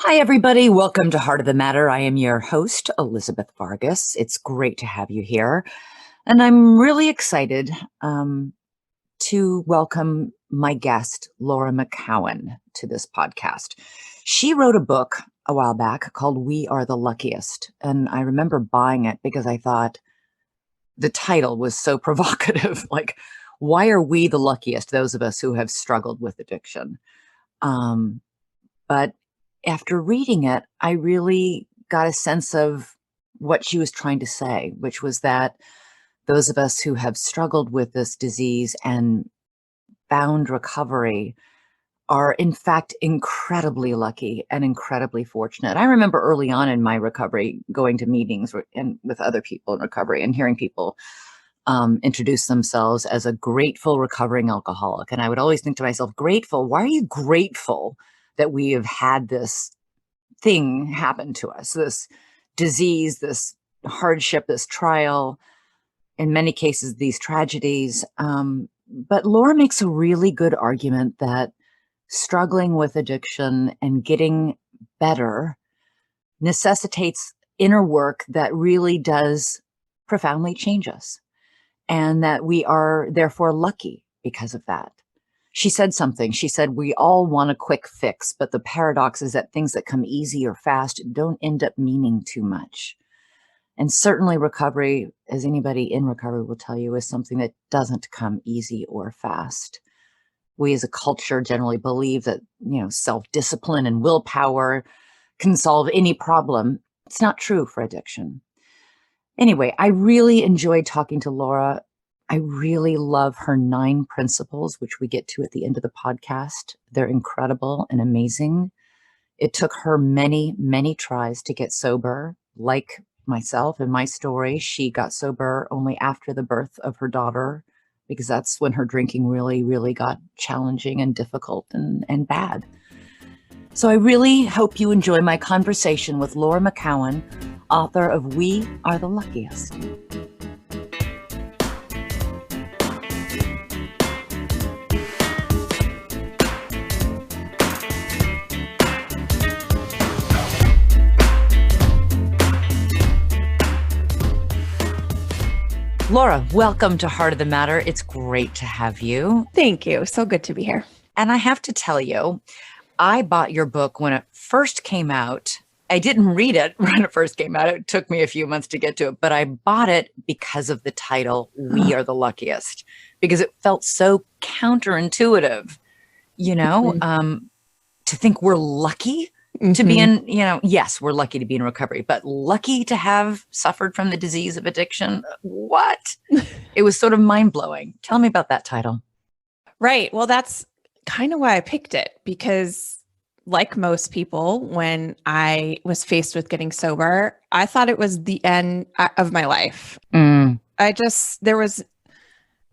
Hi, everybody. Welcome to Heart of the Matter. I am your host, Elizabeth Vargas. It's great to have you here. And I'm really excited to welcome my guest, Laura McKowen, to this podcast. She wrote a book a while back called We Are the Luckiest. And I remember buying it because I thought the title was so provocative. Like, why are we the luckiest, those of us who have struggled with addiction? But after reading it, I really got a sense of what she was trying to say, which was that those of us who have struggled with this disease and found recovery are in fact incredibly lucky and incredibly fortunate. I remember early on in my recovery going to meetings and with other people in recovery and hearing people introduce themselves as a grateful recovering alcoholic. And I would always think to myself, grateful? Why are you grateful that we have had this thing happen to us, this disease, this hardship, this trial, in many cases, these tragedies? But Laura makes a really good argument that struggling with addiction and getting better necessitates inner work that really does profoundly change us, and that we are therefore lucky because of that. She said something. She said, we all want a quick fix, but the paradox is that things that come easy or fast don't end up meaning too much. And certainly recovery, as anybody in recovery will tell you, is something that doesn't come easy or fast. We as a culture generally believe that, self-discipline and willpower can solve any problem. It's not true for addiction. Anyway, I really enjoyed talking to Laura. I really love her 9 principles, which we get to at the end of the podcast. They're incredible and amazing. It took her many, many tries to get sober. Like myself and my story, she got sober only after the birth of her daughter, because that's when her drinking really, really got challenging and difficult and bad. So I really hope you enjoy my conversation with Laura McKowen, author of We Are the Luckiest. Laura, welcome to Heart of the Matter. It's great to have you. Thank you. So good to be here. And I have to tell you, I bought your book when it first came out. I didn't read it when it first came out. It took me a few months to get to it, but I bought it because of the title, We Are the Luckiest, because it felt so counterintuitive, to think we're lucky to be in, yes, we're lucky to be in recovery, but lucky to have suffered from the disease of addiction. What? It was sort of mind-blowing. Tell me about that title. Right. Well, that's kind of why I picked it, because like most people, when I was faced with getting sober, I thought it was the end of my life. There was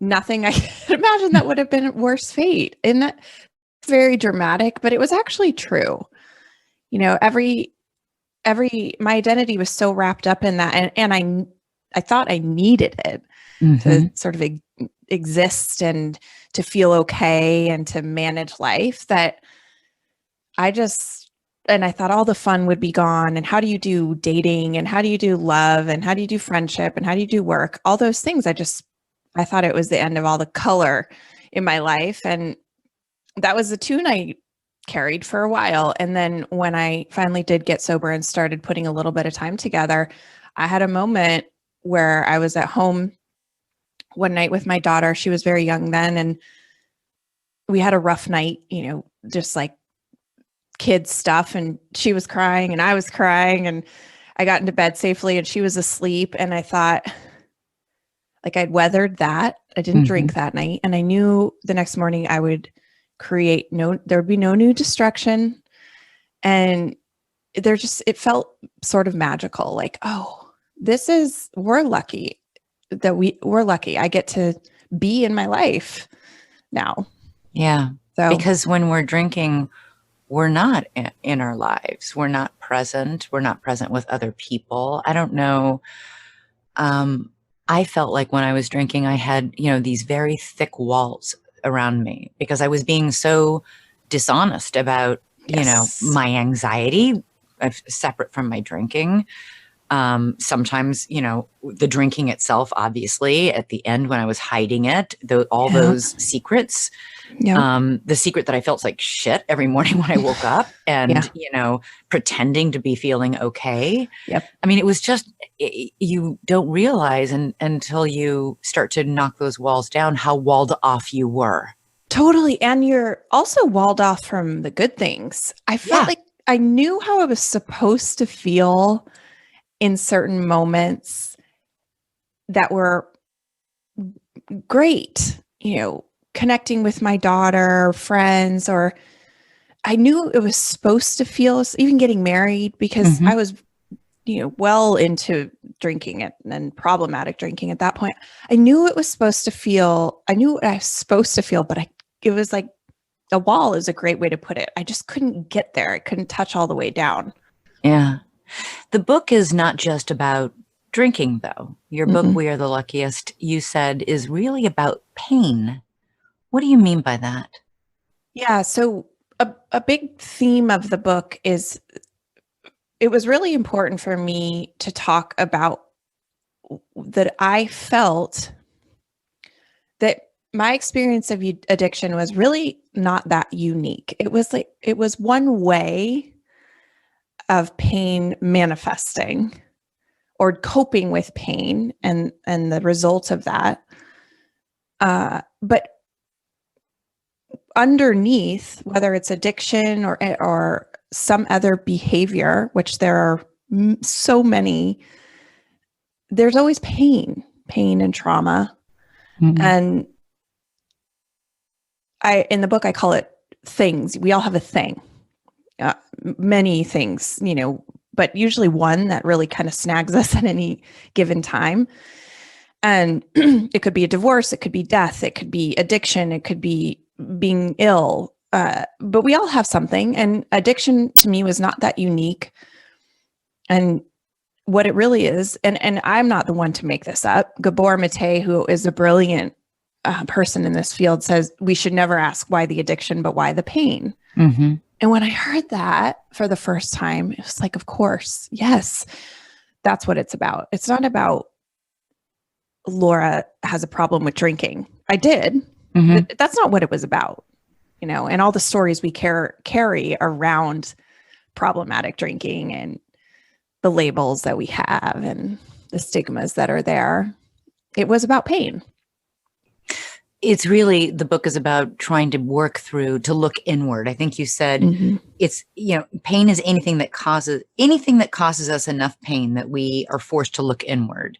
nothing I could imagine that would have been a worse fate. And that's very dramatic, but it was actually true. My identity was so wrapped up in that. And I thought I needed it to sort of exist and to feel okay and to manage life, that I thought all the fun would be gone. And how do you do dating, and how do you do love, and how do you do friendship, and how do you do work? All those things. I thought it was the end of all the color in my life. And that was the tune I carried for a while. And then when I finally did get sober and started putting a little bit of time together, I had a moment where I was at home one night with my daughter. She was very young then, and we had a rough night, just like kids stuff. And she was crying and I was crying, and I got into bed safely and she was asleep. And I thought, like, I'd weathered that. I didn't drink that night. And I knew the next morning I would there would be no new destruction. And it felt sort of magical. Like, oh, we're lucky that we're lucky. I get to be in my life now. Yeah. So, because when we're drinking, we're not in our lives. We're not present. We're not present with other people. I don't know. I felt like when I was drinking, I had, these very thick walls around me because I was being so dishonest about Yes. my anxiety, separate from my drinking. Sometimes, the drinking itself, obviously, at the end when I was hiding it, all Yeah. those secrets, Yep. the secret that I felt like shit every morning when I woke up and, Yeah. pretending to be feeling okay. Yep. I mean, it was just, you don't realize until you start to knock those walls down, how walled off you were. Totally. And you're also walled off from the good things. I felt Yeah. like I knew how I was supposed to feel in certain moments that were great, connecting with my daughter, friends, or I knew it was supposed to feel, even getting married, because Mm-hmm. I was, well into drinking it and problematic drinking at that point. I knew it was supposed to feel, I knew what I was supposed to feel, but it was like a wall is a great way to put it. I just couldn't get there. I couldn't touch all the way down. Yeah. The book is not just about drinking, though. Your book, Mm-mm. We Are the Luckiest, you said, is really about pain. What do you mean by that? Yeah. So a big theme of the book is it was really important for me to talk about that I felt that my experience of addiction was really not that unique. It was one way of pain manifesting or coping with pain and the results of that. But underneath, whether it's addiction or some other behavior, which there are so many, there's always pain and trauma. Mm-hmm. And in the book, I call it things. We all have a thing, many things, but usually one that really kind of snags us at any given time. And it could be a divorce, it could be death, it could be addiction, it could be being ill. But we all have something. And addiction to me was not that unique. And what it really is, and I'm not the one to make this up. Gabor Mate, who is a brilliant person in this field, says we should never ask why the addiction, but why the pain. Mm-hmm. And when I heard that for the first time, it was like, of course, yes, that's what it's about. It's not about Laura has a problem with drinking. I did. Mm-hmm. That's not what it was about, and all the stories we carry around problematic drinking and the labels that we have and the stigmas that are there. It was about pain. It's really, the book is about trying to work through, to look inward. I think you said it's, pain is anything that causes us enough pain that we are forced to look inward.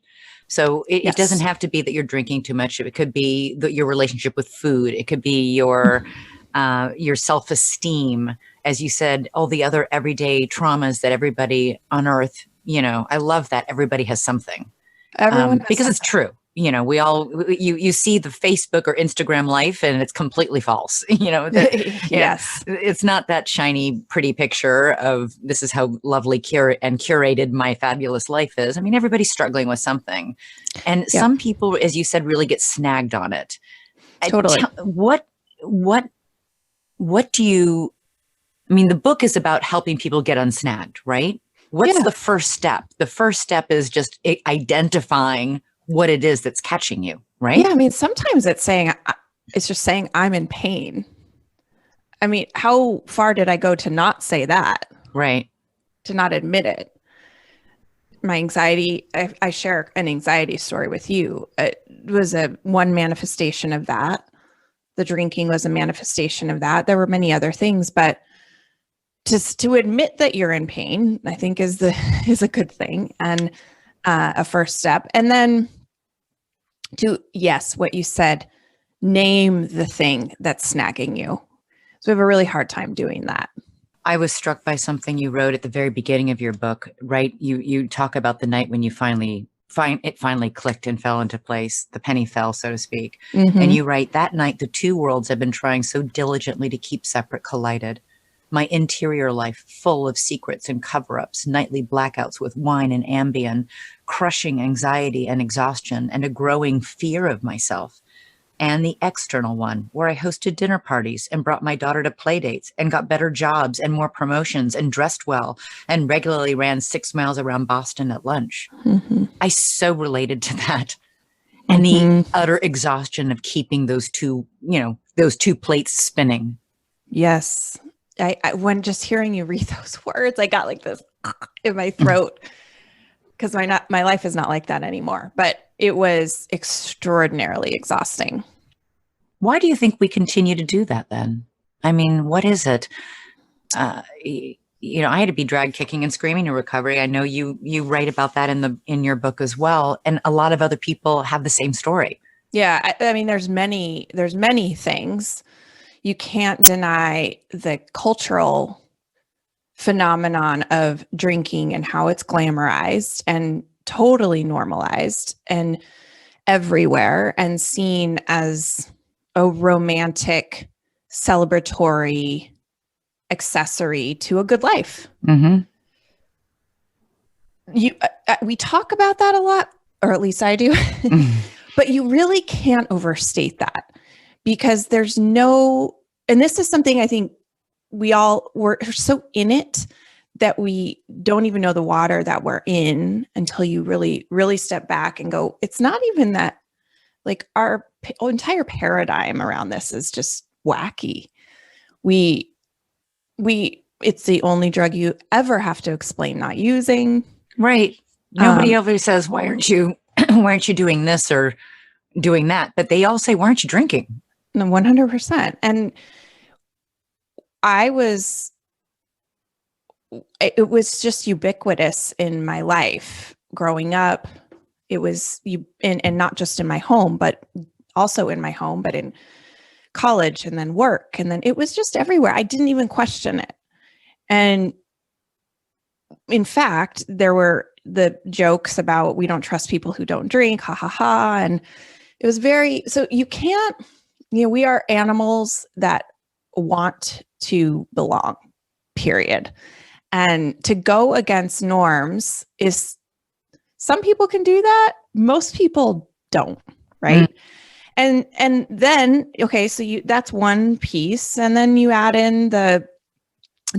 So it doesn't have to be that you're drinking too much. It could be your relationship with food. It could be your self-esteem, as you said, all the other everyday traumas that everybody on earth, I love that everybody has something. Everyone has because something. it's true. We all, you see the Facebook or Instagram life and it's completely false. Yes. It's not that shiny, pretty picture of this is how lovely and curated my fabulous life is. I mean, everybody's struggling with something. And Yep. some people, as you said, really get snagged on it. Totally. What do you, I mean, the book is about helping people get unsnagged, right? What's the first step? The first step is just identifying what it is that's catching you, right? Yeah. I mean, sometimes it's just saying I'm in pain. I mean, how far did I go to not say that? Right. To not admit it? My anxiety, I share an anxiety story with you. It was one manifestation of that. The drinking was a manifestation of that. There were many other things, but to admit that you're in pain, I think is a good thing and a first step. And then yes, what you said, name the thing that's snagging you. So we have a really hard time doing that. I was struck by something you wrote at the very beginning of your book, right? You talk about the night when you finally clicked and fell into place. The penny fell, so to speak. Mm-hmm. And you write, that night, the two worlds have been trying so diligently to keep separate collided. My interior life full of secrets and cover-ups, nightly blackouts with wine and Ambien, crushing anxiety and exhaustion, and a growing fear of myself. and the external one, where I hosted dinner parties and brought my daughter to play dates and got better jobs and more promotions and dressed well and regularly ran 6 miles around Boston at lunch. Mm-hmm. I so related to that. And the utter exhaustion of keeping those two plates spinning. Yes. I when just hearing you read those words, I got like this in my throat, because my life is not like that anymore, but it was extraordinarily exhausting. Why do you think we continue to do that then? I mean, what is it? I had to be dragged kicking and screaming in recovery. I know you write about that in your book as well, and a lot of other people have the same story. Yeah, I mean, there's many things. You can't deny the cultural phenomenon of drinking and how it's glamorized and totally normalized and everywhere and seen as a romantic, celebratory accessory to a good life. Mm-hmm. We talk about that a lot, or at least I do, but you really can't overstate that, because there's no, and this is something I think we're so in it that we don't even know the water that we're in until you really, really step back and go, it's not even that, like, our entire paradigm around this is just wacky. It's the only drug you ever have to explain not using. Right. Nobody ever says, why aren't you doing this or doing that? But they all say, why aren't you drinking? No, 100%. And it was just ubiquitous in my life growing up. It was and not just in my home, but also in my home, but in college and then work. And then it was just everywhere. I didn't even question it. And in fact, there were the jokes about, we don't trust people who don't drink, ha ha ha. And it was so you can't, we are animals that want to belong, period. And to go against norms some people can do that. Most people don't, right? Mm. And then, okay, so that's one piece. And then you add in the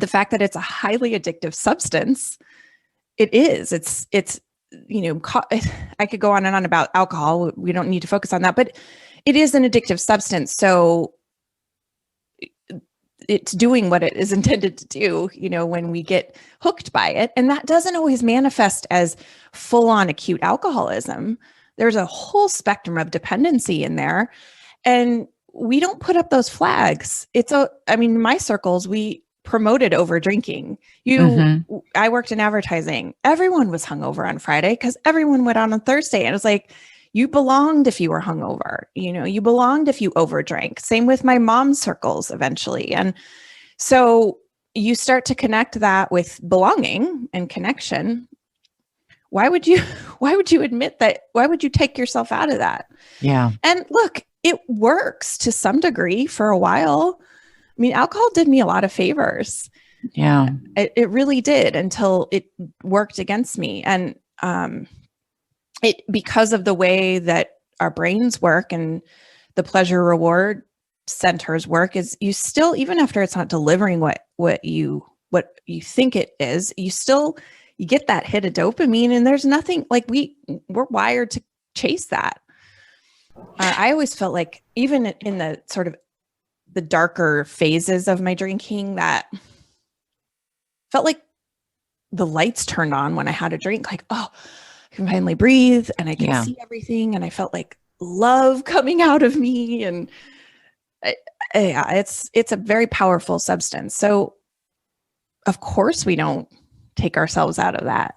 fact that it's a highly addictive substance. It is. It's I could go on and on about alcohol. We don't need to focus on that, but it is an addictive substance. So it's doing what it is intended to do, when we get hooked by it. And that doesn't always manifest as full-on acute alcoholism. There's a whole spectrum of dependency in there. And we don't put up those flags. In my circles, we promoted over drinking. I worked in advertising. Everyone was hungover on Friday because everyone went out on Thursday. And it was like, you belonged if you were hungover, you belonged if you overdrank. Same with my mom's circles eventually. And so you start to connect that with belonging and connection. Why would you admit that? Why would you take yourself out of that? Yeah. And look, it works to some degree for a while. I mean, alcohol did me a lot of favors. Yeah. It really did, until it worked against me. And because of the way that our brains work and the pleasure reward centers work, is you still, even after it's not delivering what you think it is, you get that hit of dopamine, and there's nothing, like, we're wired to chase that. I always felt like, even in the sort of the darker phases of my drinking, that felt like the lights turned on when I had a drink, like, oh, I can finally breathe and I can see everything. And I felt like love coming out of me. And it's a very powerful substance. So of course we don't take ourselves out of that.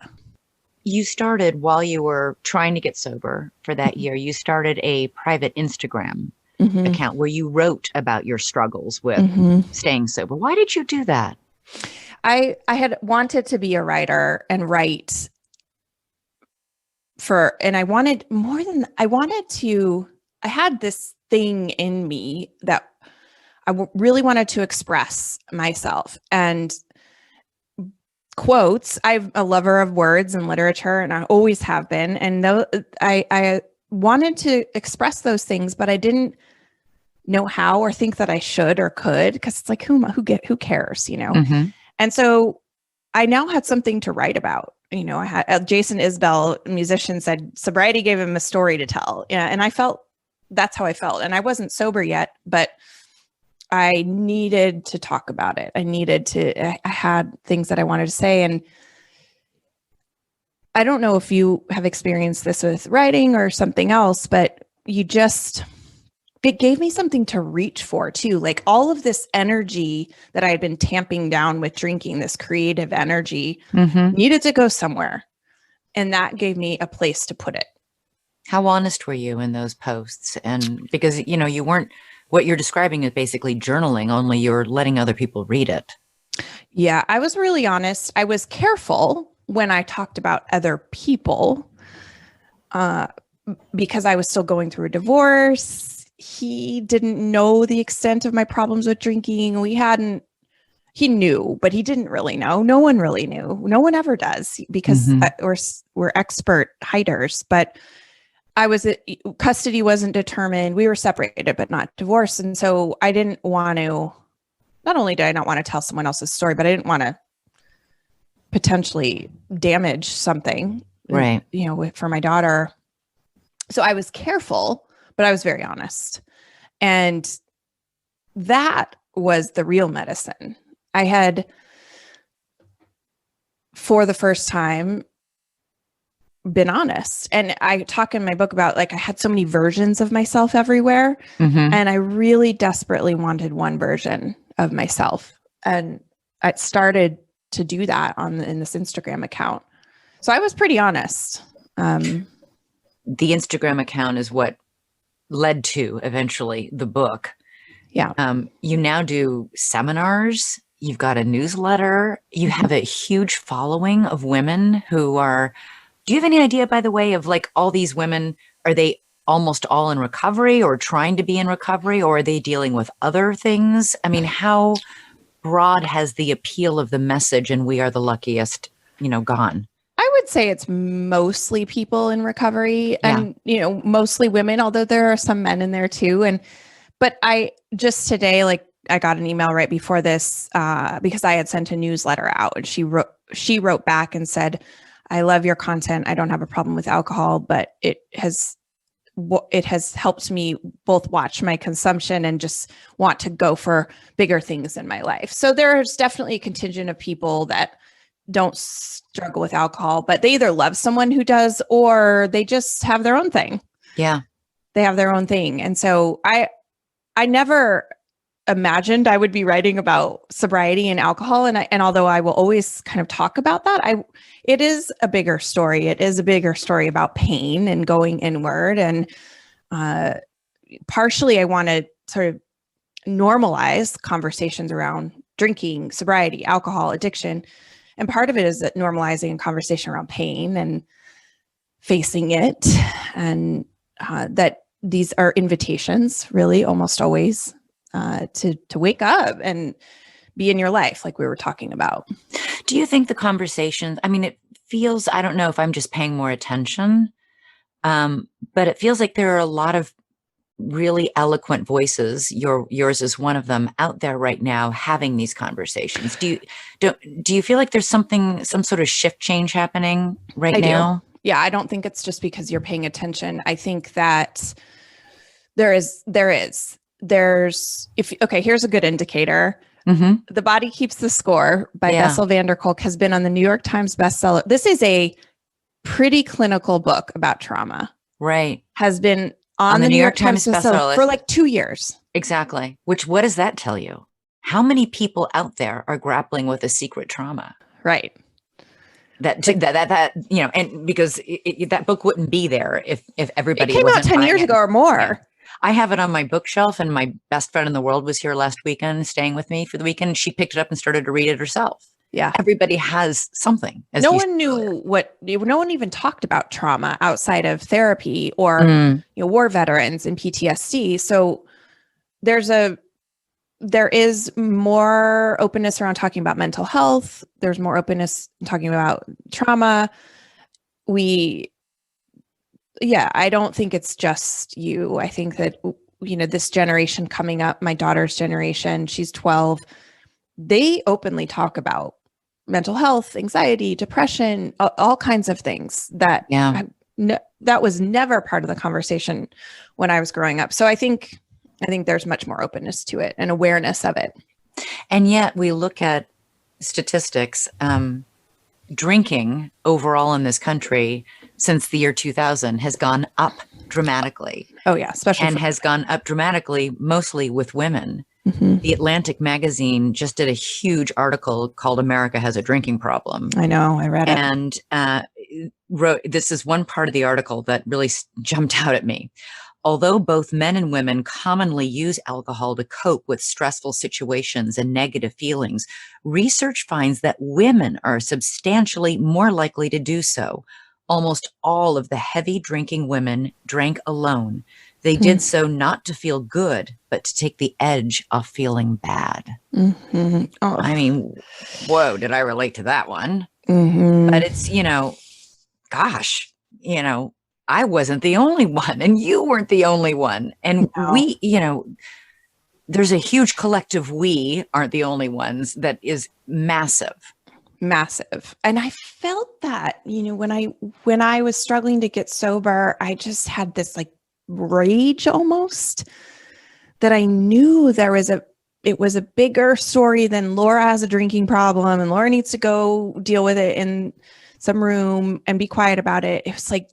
You started, while you were trying to get sober for that year, you started a private Instagram account where you wrote about your struggles with staying sober. Why did you do that? I had wanted to be a writer and write and I wanted more than, I had this thing in me that really wanted to express myself. And quotes, I'm a lover of words and literature, and I always have been. And I wanted to express those things, but I didn't know how or think that I should or could, because it's like, who cares, Mm-hmm. And so I now had something to write about. I had Jason Isbell, a musician, said sobriety gave him a story to tell. Yeah, and I felt that's how I felt. And I wasn't sober yet, but I needed to talk about it. I had things that I wanted to say. And I don't know if you have experienced this with writing or something else, but it gave me something to reach for too. Like all of this energy that I had been tamping down with drinking, this creative energy, needed to go somewhere. And that gave me a place to put it. How honest were you in those posts? And because, you weren't, what you're describing is basically journaling, only you're letting other people read it. Yeah, I was really honest. I was careful when I talked about other people because I was still going through a divorce. He didn't know the extent of my problems with drinking. He knew, but he didn't really know. No one really knew. No one ever does because we're expert hiders. But custody wasn't determined. We were separated, but not divorced. And so I didn't want to, not only did I not want to tell someone else's story, but I didn't want to potentially damage something, right? For my daughter. So I was careful, but I was very honest. And that was the real medicine. I had, for the first time, been honest. And I talk in my book about like I had so many versions of myself everywhere. And I really desperately wanted one version of myself. And I started to do that in this Instagram account. So I was pretty honest. The Instagram account is what led to eventually the book. Yeah. You now do seminars. You've got a newsletter. You have a huge following of women who are, do you have any idea, by the way, of like all these women, are they almost all in recovery or trying to be in recovery, or are they dealing with other things? I mean, how broad has the appeal of the message and We Are the Luckiest, gone? I would say it's mostly people in recovery and, mostly women, although there are some men in there too. But I just today, like I got an email right before this because I had sent a newsletter out and she wrote back and said, I love your content. I don't have a problem with alcohol, but it has helped me both watch my consumption and just want to go for bigger things in my life. So there's definitely a contingent of people that don't struggle with alcohol, but they either love someone who does, or they just have their own thing. Yeah. They have their own thing. And so I never imagined I would be writing about sobriety and alcohol. And although I will always kind of talk about that, it is a bigger story. It is a bigger story about pain and going inward. And partially I want to sort of normalize conversations around drinking, sobriety, alcohol, addiction. And part of it is that normalizing a conversation around pain and facing it. And that these are invitations, really, almost always, to wake up and be in your life, like we were talking about. Do you think the conversations, I mean, it feels, I don't know if I'm just paying more attention, but it feels like there are a lot of really eloquent voices, yours is one of them, out there right now having these conversations. Do you feel like there's some sort of shift change happening right now? Yeah, I don't think it's just because you're paying attention. I think that here's a good indicator. The Body Keeps the Score by Bessel van der Kolk has been on the New York Times bestseller. This is a pretty clinical book about trauma. Right. Has been on the New York Times bestseller for like 2 years. Exactly. What does that tell you? How many people out there are grappling with a secret trauma? Right. That and because that book wouldn't be there if everybody it came out 10 years ago or more. Yeah. I have it on my bookshelf, and my best friend in the world was here last weekend, staying with me for the weekend. She picked it up and started to read it herself. Yeah. Everybody has something. No one even talked about trauma outside of therapy or war veterans and PTSD. So there is more openness around talking about mental health. There's more openness in talking about trauma. I don't think it's just you. I think that this generation coming up, my daughter's generation, she's 12, they openly talk about mental health, anxiety, depression, all kinds of things that that was never part of the conversation when I was growing up. So I think there's much more openness to it and awareness of it. And yet we look at statistics, drinking overall in this country since the year 2000 has gone up dramatically. Oh yeah, especially has gone up dramatically, mostly with women. Mm-hmm. The Atlantic magazine just did a huge article called "America Has a Drinking Problem." I know, I read it. And wrote, this is one part of the article that really jumped out at me. Although both men and women commonly use alcohol to cope with stressful situations and negative feelings, research finds that women are substantially more likely to do so. Almost all of the heavy drinking women drank alone. They did so not to feel good, but to take the edge off feeling bad. Mm-hmm. Oh. I mean, whoa, did I relate to that one? Mm-hmm. But it's, gosh, I wasn't the only one and you weren't the only one. And we, there's a huge collective we aren't the only ones that is massive. Massive. And I felt that, when I was struggling to get sober, I just had this like rage almost that I knew it was a bigger story than Laura has a drinking problem and Laura needs to go deal with it in some room and be quiet about it. It was like,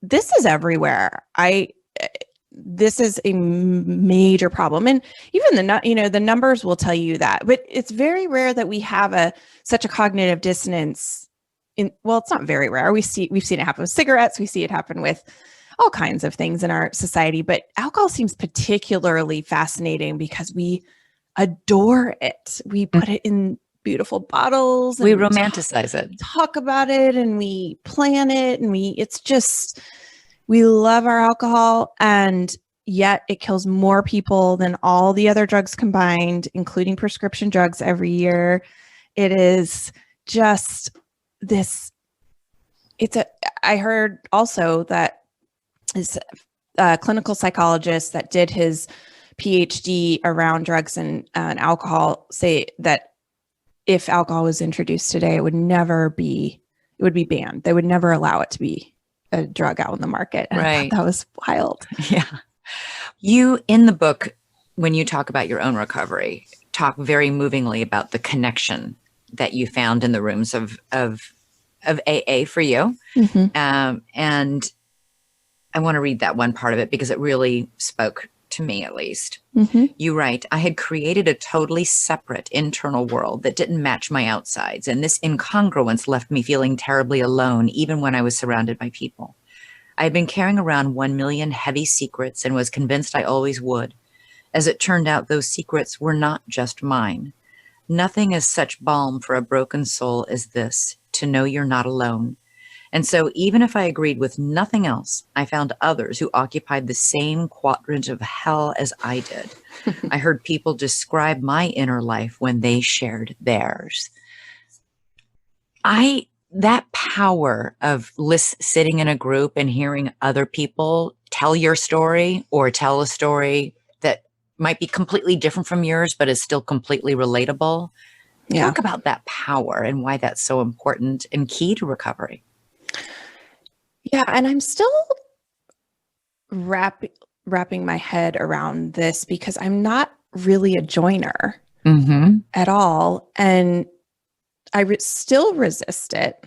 this is everywhere. This is a major problem. And even the numbers will tell you that, but it's very rare that we have such a cognitive dissonance it's not very rare. We've seen it happen with cigarettes. We see it happen with all kinds of things in our society, but alcohol seems particularly fascinating because we adore it. We put it in beautiful bottles. We romanticize it. Talk about it and we plan it and we love our alcohol, and yet it kills more people than all the other drugs combined, including prescription drugs every year. It is just this. I heard also that this clinical psychologist that did his PhD around drugs and alcohol say that if alcohol was introduced today, it would be banned. They would never allow it to be a drug out in the market. And I thought that was wild. Yeah. You, in the book, when you talk about your own recovery, talk very movingly about the connection that you found in the rooms of AA for you. Mm-hmm. And I want to read that one part of it because it really spoke to me, at least. Mm-hmm. You write, I had created a totally separate internal world that didn't match my outsides. And this incongruence left me feeling terribly alone, even when I was surrounded by people. I had been carrying around 1 million heavy secrets and was convinced I always would. As it turned out, those secrets were not just mine. Nothing is such balm for a broken soul as this, to know you're not alone. And so even if I agreed with nothing else, I found others who occupied the same quadrant of hell as I did. I heard people describe my inner life when they shared theirs. That power of sitting in a group and hearing other people tell your story or tell a story that might be completely different from yours, but is still completely relatable. Yeah. Talk about that power and why that's so important and key to recovery. Yeah. And I'm still wrapping my head around this because I'm not really a joiner at all. And I still resist it.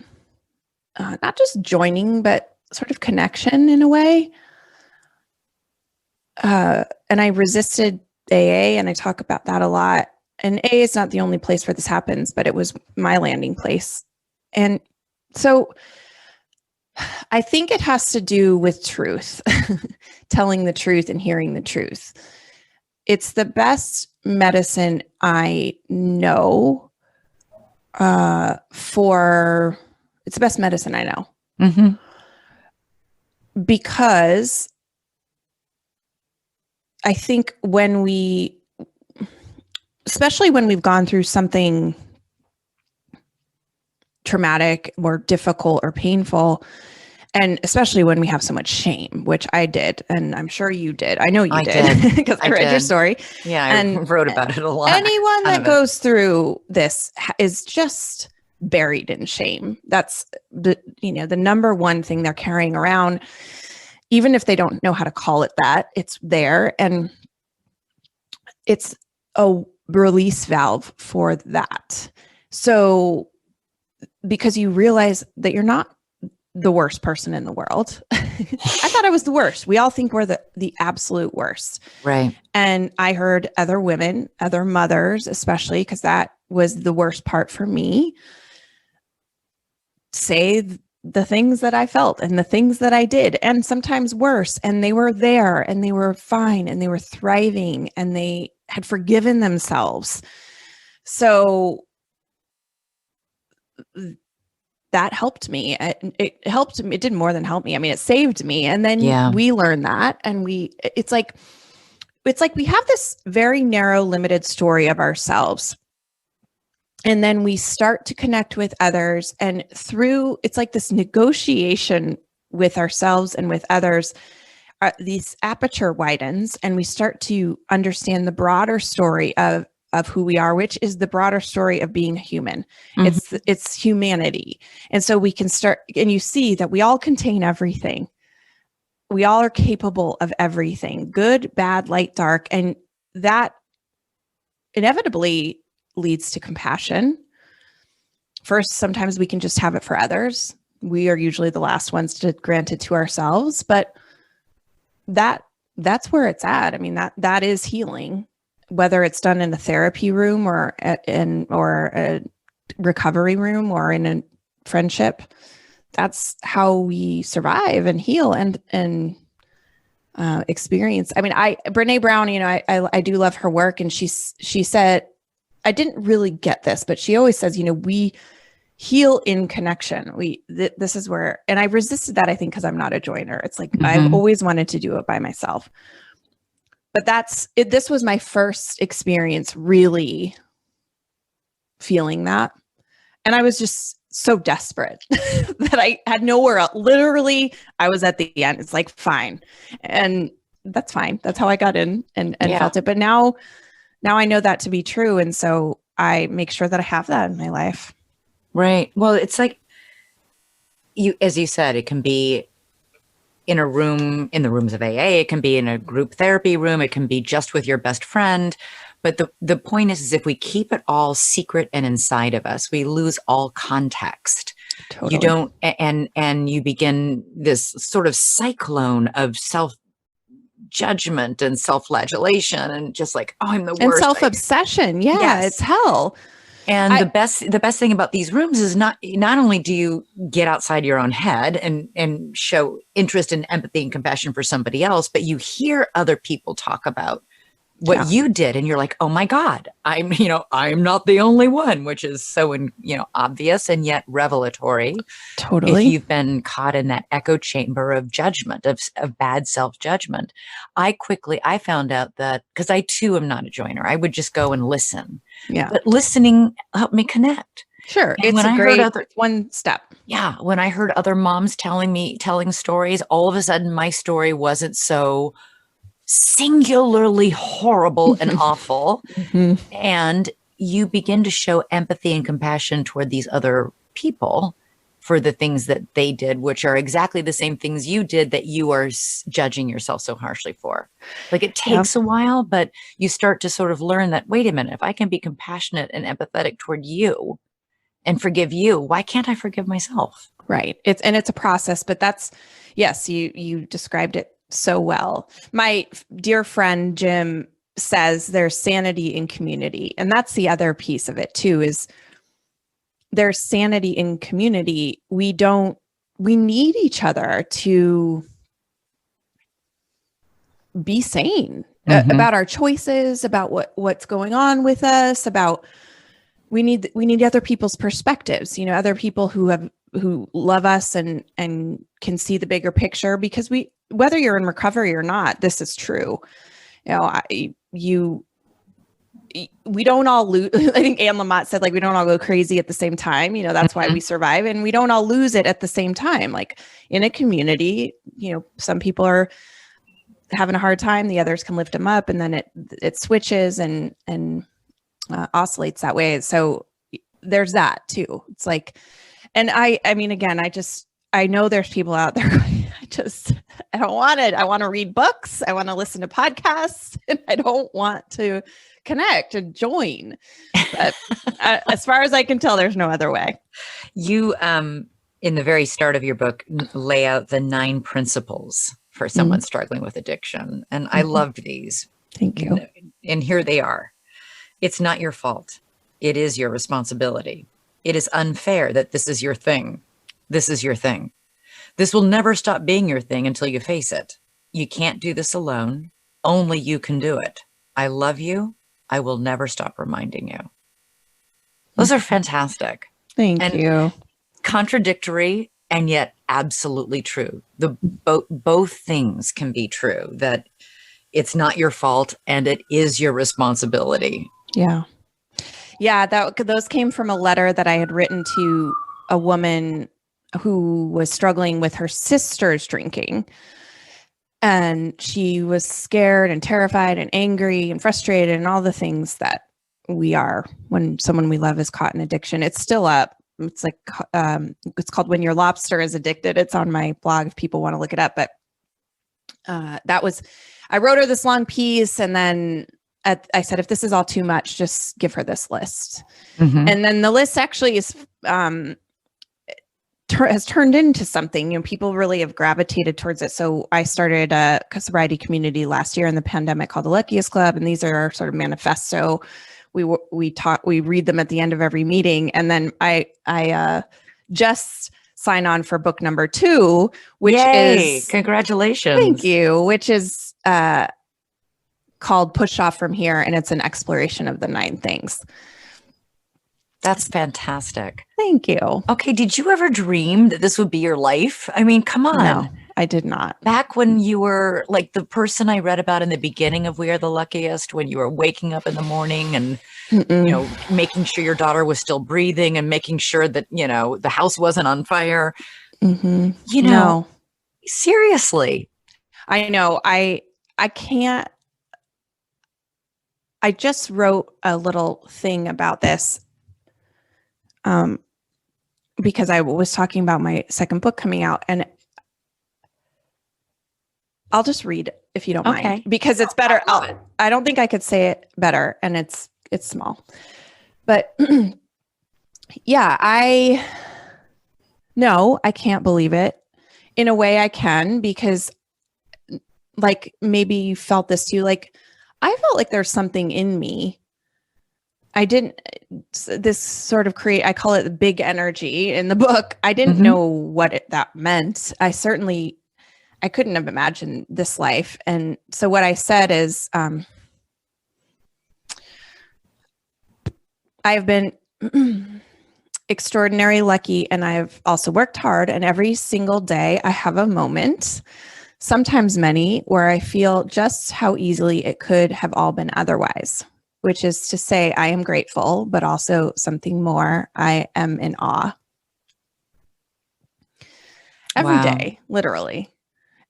Not just joining, but sort of connection in a way. And I resisted AA, and I talk about that a lot. And AA is not the only place where this happens, but it was my landing place. And so I think it has to do with truth, telling the truth and hearing the truth. It's the best medicine I know it's the best medicine I know. Mm-hmm. Because I think especially when we've gone through something traumatic or difficult or painful, And especially when we have so much shame, which I did, and I'm sure you did. I know you I did because I read your did. story. Yeah, I And wrote about it a lot. anyone Ton that of it. goes through this is just buried in shame. That's the number one thing they're carrying around, even if they don't know how to call it that. It's there, and it's a release valve for that. So because you realize that you're not the worst person in the world. I thought I was the worst. We all think we're the absolute worst. Right. And I heard other women, other mothers, especially because that was the worst part for me, say the things that I felt and the things that I did, and sometimes worse. And they were there and they were fine and they were thriving and they had forgiven themselves. So that helped me. It helped me. It did more than help me. I mean, it saved me. And then we learn that, and it's like we have this very narrow, limited story of ourselves. And then we start to connect with others, and it's like this negotiation with ourselves and with others. These aperture widens, and we start to understand the broader story of who we are, which is the broader story of being human. Mm-hmm. It's humanity. And so we can start, and you see that we all contain everything. We all are capable of everything, good, bad, light, dark. And that inevitably leads to compassion. First, sometimes we can just have it for others. We are usually the last ones to grant it to ourselves, but that's where it's at. I mean, that is healing. Whether it's done in a therapy room or a recovery room or in a friendship, that's how we survive and heal and experience. I mean, Brene Brown, I do love her work, and she said, I didn't really get this, but she always says, we heal in connection. This is where, and I resisted that, I think, because I'm not a joiner. It's like, mm-hmm. I've always wanted to do it by myself. But this was my first experience really feeling that. And I was just so desperate that I had nowhere else. Literally, I was at the end. It's like, fine. And that's fine. That's how I got in and felt it. But now I know that to be true. And so I make sure that I have that in my life. Right. Well, it's like as you said, it can be in a room, in the rooms of AA, it can be in a group therapy room, it can be just with your best friend. But the point is if we keep it all secret and inside of us, we lose all context. Totally. You don't, and you begin this sort of cyclone of self-judgment and self-flagellation and just like, oh, I'm the worst. And self-obsession. Yeah, yes. It's hell. And the best thing about these rooms is not only do you get outside your own head and show interest and empathy and compassion for somebody else, but you hear other people talk about what you did, and you're like, oh my God, I'm not the only one, which is so obvious and yet revelatory. Totally. If you've been caught in that echo chamber of judgment, of bad self-judgment. I found out that, because I too am not a joiner, I would just go and listen. Yeah. But listening helped me connect. Sure. And it's a great one step. Yeah. When I heard other moms telling stories, all of a sudden my story wasn't so singularly horrible and awful. Mm-hmm. And you begin to show empathy and compassion toward these other people for the things that they did, which are exactly the same things you did that you are judging yourself so harshly for. Like, it takes a while, but you start to sort of learn that, wait a minute, if I can be compassionate and empathetic toward you and forgive you, why can't I forgive myself? Right. It's a process, but yes, you described it so well. My dear friend, Jim, says there's sanity in community. And that's the other piece of it too, is there's sanity in community. We need each other to be sane about our choices, about what's going on with us, we need other people's perspectives, other people who love us and can see the bigger picture, because whether you're in recovery or not, this is true. we don't all lose. I think Anne Lamott said, like, we don't all go crazy at the same time. That's why we survive, and we don't all lose it at the same time. Like in a community, some people are having a hard time, the others can lift them up, and then it switches and oscillates that way. So there's that too. It's like, and I mean, again, I know there's people out there going, I don't want it. I want to read books. I want to listen to podcasts, and I don't want to connect and join. But as far as I can tell, there's no other way. You, in the very start of your book, lay out the 9 principles for someone struggling with addiction. And I loved these. Thank you. And here they are. It's not your fault. It is your responsibility. It is unfair that this is your thing. This is your thing. This will never stop being your thing until you face it. You can't do this alone. Only you can do it. I love you. I will never stop reminding you. Those are fantastic. Thank you. Contradictory and yet absolutely true. Both things can be true, that it's not your fault and it is your responsibility. Yeah. Yeah. Those came from a letter that I had written to a woman who was struggling with her sister's drinking. And she was scared and terrified and angry and frustrated and all the things that we are when someone we love is caught in addiction. It's still up. It's like, it's called When Your Lobster is Addicted. It's on my blog if people want to look it up. But I wrote her this long piece, and then I said, if this is all too much, just give her this list. And then the list actually is, has turned into something, people really have gravitated towards it. So I started a sobriety community last year in the pandemic called the Luckiest Club. And these are our sort of manifesto. We read them at the end of every meeting. And then I just sign on for book number 2, which is, congratulations. Thank you. Which is called Push Off From Here. And it's an exploration of the 9 things. That's fantastic. Thank you. Okay. Did you ever dream that this would be your life? I mean, come on. No, I did not. Back when you were like the person I read about in the beginning of We Are the Luckiest, when you were waking up in the morning and, making sure your daughter was still breathing and making sure that, the house wasn't on fire. No. Seriously. I know. I can't. I just wrote a little thing about this. Because I was talking about my second book coming out, and I'll just read it if you don't mind, because it's better. I don't think I could say it better, and it's small, but yeah, I can't believe it. In a way I can, because like maybe you felt this too. Like I felt like there's something in me. This sort of I call it the big energy in the book. I didn't know what that meant. I couldn't have imagined this life. And so what I said is, I've been extraordinarily lucky, and I've also worked hard, and every single day I have a moment, sometimes many, where I feel just how easily it could have all been otherwise. Which is to say, I am grateful, but also something more. I am in awe. Every day, literally.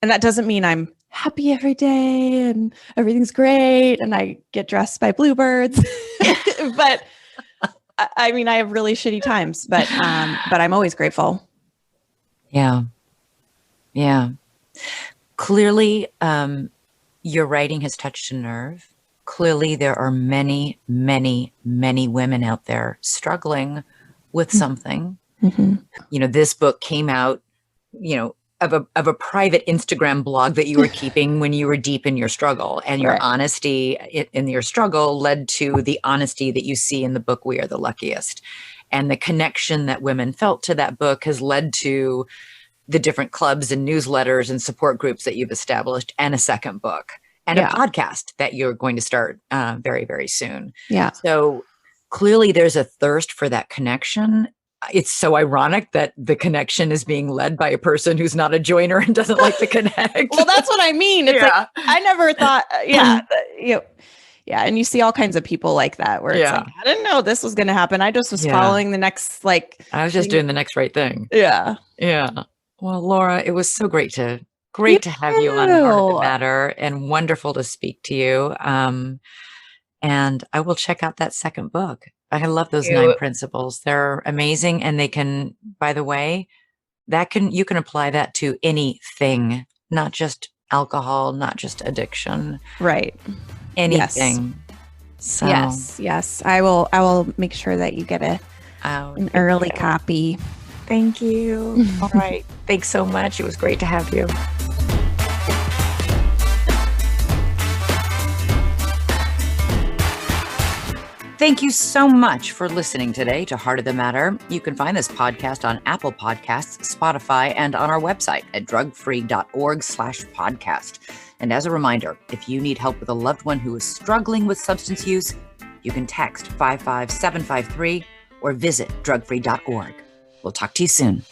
And that doesn't mean I'm happy every day and everything's great and I get dressed by bluebirds. But I mean, I have really shitty times, but I'm always grateful. Yeah. Yeah. Clearly, your writing has touched a nerve. Clearly, there are many, many, many women out there struggling with something. This book came out, of a private Instagram blog that you were keeping when you were deep in your struggle, and your honesty in your struggle led to the honesty that you see in the book, We Are the Luckiest. And the connection that women felt to that book has led to the different clubs and newsletters and support groups that you've established, and a second book. And a podcast that you're going to start very, very soon. Yeah. So clearly there's a thirst for that connection. It's so ironic that the connection is being led by a person who's not a joiner and doesn't like to connect. Well, that's what I mean. It's like, I never thought, Yeah. And you see all kinds of people like that where it's like, I didn't know this was going to happen. I just was following the next, I was just doing the next right thing. Yeah. Yeah. Well, Laura, it was so great to have you on Heart of the Matter, and wonderful to speak to you. And I will check out that second book. I love those 9 principles. They're amazing. And they can, by the way, you can apply that to anything, not just alcohol, not just addiction. Right. Anything. Yes. So yes. I will make sure that you get an early copy. Thank you. All right. Thanks so much. It was great to have you. Thank you so much for listening today to Heart of the Matter. You can find this podcast on Apple Podcasts, Spotify, and on our website at drugfree.org/podcast. And as a reminder, if you need help with a loved one who is struggling with substance use, you can text 55753 or visit drugfree.org. We'll talk to you soon.